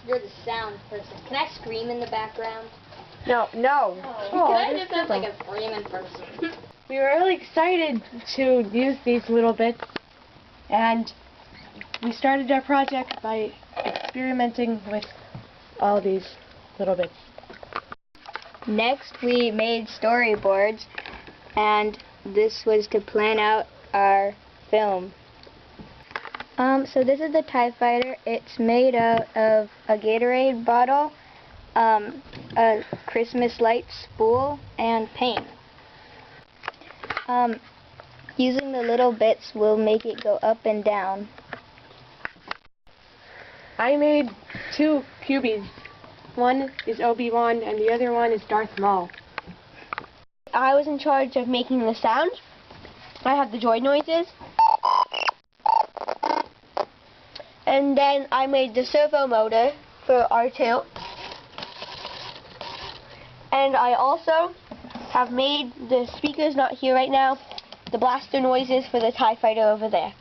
You're the sound person. Can I scream in the background? No. Can I just sound like a screaming person? We were really excited to use these little bits, and we started our project by experimenting with all these little bits. Next, we made storyboards, and this was to plan out our film. So this is the TIE Fighter. It's made out of a Gatorade bottle, a Christmas light spool, and paint. Using the little bits will make it go up and down. I made 2 cubies. One is Obi-Wan and the other one is Darth Maul. I was in charge of making the sound. I have the droid noises. And then I made the servo motor for R2. And I also have made the speakers not here right now, the blaster noises for the TIE Fighter over there.